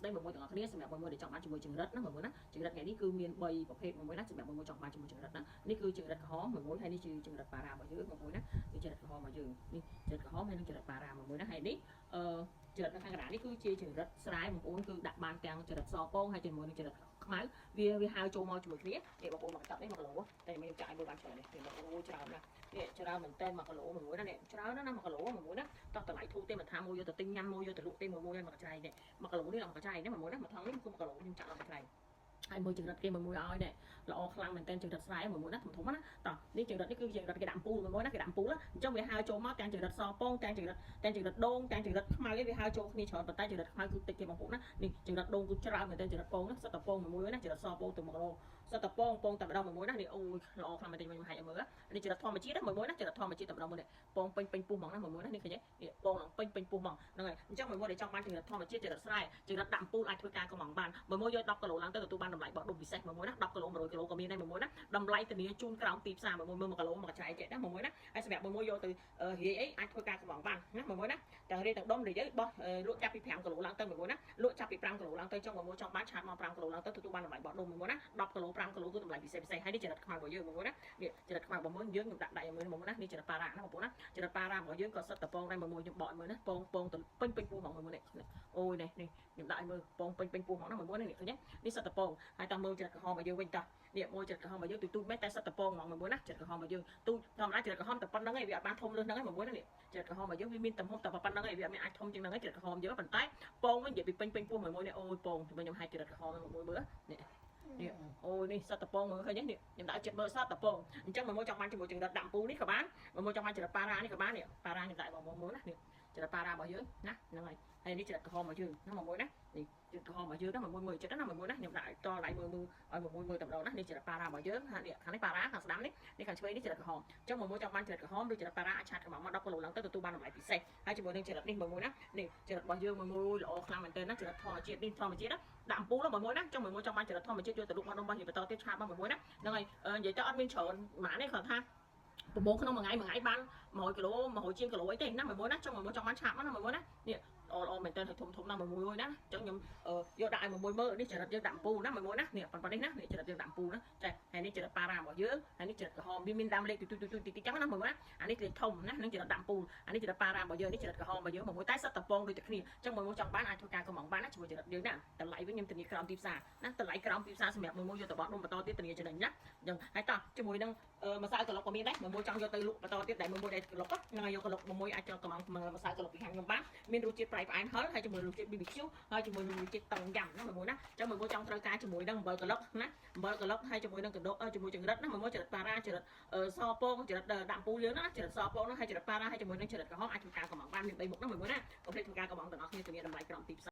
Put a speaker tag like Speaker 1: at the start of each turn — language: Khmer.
Speaker 1: ស្ដីមួយទាំងអស់គ្នាសម្រាប់មួយដែលចង់បានជាមួយចង្រិតណាមួយណាចង្រិតថ្ងៃនេះគឺមាន3ប្រភេទមួយណាសម្រាប់មួយចង់បានជាមួយចង្រិតណានេះគឺចង្រិតក្រហមមួយហើយនេះគឺចង្រិតប៉ារ៉ារបស់យើងមួយណាគឺចង្រិតក្រហមរបស់យើងនេះចង្រិតក្រហមហើយនឹងចង្រិតប៉ារ៉ាមួយណាហើយនេះចង្រិតនៅខាងកណ្ដាលនេះគឺជាចង្រិតស្រែបងប្អូនគឺដាក់បានទាំងចង្រិតសពងហើយជាមួយនឹងចង្រិតខ្មៅវាហៅចូលមកជាមួយគ្នានេះបងប្អូនមកចាប់នេះ1គីឡូតែមានចាយមួយបានច្រើននេះអូច្រើនណាស់នេះច្រើនមែនតើ1គីឡូមួយណានេះច្រើនណាស់1គីឡូមួយណាតោះតម្លៃធូរទេមិនថាមួយយកទៅទិញញ៉ាំមួយយកទៅលក់ទេមួយហើយមកកញ្ចៃនេះ1គីឡូនេះដល់1កញ្ចៃនេះមួយណាមួយថងនេះគឺ1គីឡូខ្ញុំចាក់ដល់កញ្ចៃហើយមួយចង្រិតគេមួយឲ្យនេះល្អខ្លាំងមែនតើចង្រិតស្រែមួយណាធំណាតោះនេះចង្រិតនេះគឺចង្រិតគេដាក់ពូលមួយណាគេដាក់ពូលអញ្ចឹងវាហៅចូលមកទាំងចង្រិតសពងទាំងចង្រិតដូងទាំងចង្រិតខ្មៅវាហៅចូលគ្នាច្រើនប៉ុន្តែចង្រិតខ្មៅគឺតិចគេបងប្អូនណានេះចង្រិតដូងគឺច្រើនមែនតើចង្រិតពងណាសិតតែពងមួយណាចង្រិតសពងទៅ1គីឡូសិតតែពងតែម្ដងមួយណានេះអូយល្អខ្លាំងមែនតើខ្ញុំហាយឲ្យមើលនេះចង្រិតធម្មជាតិណាមួយណាចង្រិតធម្មជាតិតែម្ដងមួយនេះពងពេញពុះហ្មងណាមួយណានេះឃើញទេនេះពងនឹងពេញពុះហ្មងហ្នឹងហើយអញ្ចឹងមួយដែលចង់បានចង្រិតធម្មជាតិចង្រិតស្រែចង្រិតដាក់ពូលអាចធ្វើការកំងបានមួយយក10គីឡូឡើងទៅទទួលបានតម្លៃបោះដុំពិសេសមួយណា10គីឡូ100គីឡូក៏មានដែរមួយណាតម្លៃធានាជូនក្រោមទីផ្សារ1គីឡូមកកញ្ចៃចេះណាមួយណាហើយសម្រាប់មួយយកទៅរាយអីអាចធ្វើការកំងបានណាមួយណាទាំងរាយទាំងដុំរាយអីបោះលក់ចាប់ពី5គីឡូឡើងទៅមួយណាលក់ចាប់ពី5គីឡូឡើងទៅចង់មួយចង់បានឆាតមក5គីឡូឡើងទៅទទួលបានតម្លៃបោះដុំមួយណា10គីឡូ5គីឡូគឺតម្លៃពិសេសហើយនេះចរិតខ្មៅរបស់យើងមួយណានេះចរិតខ្មៅរបស់យើងខ្ញុំដាក់ដៃឲ្យមើលមួយណានេះចរិតប៉ារ៉ាណាបងប្អូនណាចរិតប៉ារ៉ារបស់យើងក៏សិតតពងដែរមួយខ្ញុំបកឲ្យមើលណាពងទៅពេញពោះហ្មងមួយនេះអូយនេះខ្ញុំដាក់ឲ្យមើលពងពេញពោះហ្មងណាមួយនេះឃើញទេនេះសិតតពងហើយតោះមើលចរិតក្រហមរបស់យើងវិញតោះនេះមួយចរិតក្រហមរបស់យើងទូមែនតែសិតតពងហ្មងមួយណាចរិតក្រហមរបស់យើងទូធម្មតាចរិតក្រហមតែប៉ុណ្្នឹងឯងវាអត់បានធំលឿនហ្នឹងឯងមួយនេះចរិតក្រហមរបស់យើងវាមានទំហំតែប៉ុណ្្នឹងឯងវាអត់មានអាចធំជាងហ្នឹងឯងចរិតក្រហមយើងប៉ុន្តែពងវិញនិយាយពីពេញពោះមួយនេះអូយពងខ្ញុំហាយចរិតក្រហមមួយមើលនេះនេះអូនេះសត្វតពងមើលឃើញទេនេះខ្ញុំដាក់ចិត្តមើលសត្វតពងអញ្ចឹងមួយចង់បានជាមួយចង្រិតដាក់ពូនេះក៏បានមួយចង់បានចរិតប៉ារ៉ានេះក៏បាននេះប៉ារ៉ាខ្ញុំដាក់បងមើលណានេះចរិតប៉ារ៉ារបស់យើងណាហ្នឹងហើយនេះចរិតក្រហមរបស់យើងណាមួយណានេះចរិតក្រហមរបស់យើងណាមួយចិត្តណាមួយណាខ្ញុំដាក់តដៃមើលឲ្យមួយតែម្ដងណានេះចរិតប៉ារ៉ារបស់យើងខាងនេះប៉ារ៉ាខាងស្ដាំនេះខាងឆ្វេងនេះចរិតក្រហមអញ្ចឹងមួយចង់បានចរិតក្រហមឬចរិតប៉ារ៉ាអាចឆាតកំងមក10គីឡូឡើងទៅទទួលបានតម្លៃពិសេសហើយជាមួយនឹងចរិតនេះមួយណានេះចរិតរបស់យើងមួយល្អខ្លាំងមែនទែនណាចរិតធម្មជាតិនេះធម្មជាតិណាដាក់ពូលមួយណាអញ្ចឹងមួយចង់បានចរិតធម្មជាតិយកទៅលក់មកដុំរបស់យើងបន្តទៀតឆាតមកមួយណាហ្នឹងហើយនិយាយទៅអត់មានច្រើនម៉ានេះគាត់ថាប្រមូលក្នុងមួយថ្ងៃបាន100គីឡូ100ជាងគីឡូអីទេណាមួយណាចង់មួយចង់បានឆាប់ណាមួយណានេះល្អមែនតើធំណាមួយណាអញ្ចឹងខ្ញុំយកដាក់ឲ្យមួយមើលនេះចរិតយើងដាក់ពូណាមួយណានេះប៉ុណ្ណេះណានេះចរិតយើងដាក់ពូណាចាហើយនេះចរិតប៉ារ៉ារបស់យើងហើយនេះចរិតក្រហមវាមានតាមលេខទីចឹងណាមួយណាអានេះលេខធំណានឹងចរិតដាក់ពូអានេះចរិតប៉ារ៉ារបស់យើងនេះចរិតក្រហមរបស់យើងមួយតែសិតតពងដូចតែគ្នាអញ្ចឹងមួយចង់បានអាចធ្វើការកំងបានណាជាមួយចរិតយើងណាតម្លៃវិញខ្ញុំធានាក្រោមទីផ្សារណាតម្លៃក្រោមទីផ្សារសម្រាប់មួយយកទៅបោះដុំបន្តទៀតធានាចំណេញណាអញ្ចឹងហើយតោះជាមួយនឹងម្សៅក្លុកក៏មានដែរមួយចង់យកទៅលក់បន្តទៀតតែមួយដែលក្លុកហ្នឹងយកក្លុកមួយអាចចង់កំងម្សៅក្លុកពីខាងខ្ញុំបានមានរសជាតិប្រៃផ្អែមហឹរហើយជាមួយរសជាតិ BBQ ហើយជាមួយរសជាតិតឹងយ៉ាំណាមួយណាអញ្ចឹងមួយចង់ត្រូវការជាមួយនឹងអំបិលក្លុកណាអំបិលក្លុកហើយជាមួយនឹងកណ្ដោជាមួយចង្រិតណាមួយចរិតប៉ារ៉ាចរិតសពងចរិតដាក់ពូលយើងណាចរិតសពងហ្នឹងហើយចរិតប៉ារ៉ាហើយជាមួយនឹងចរិតក្រហមអាចធ្វើការកំងបានមាន3មុខណាមួយណាកុំភ្លេចធ្វើការកំងទាំងអស់គ្នាទៅមានតម្លៃក្រោមទីផ្សារ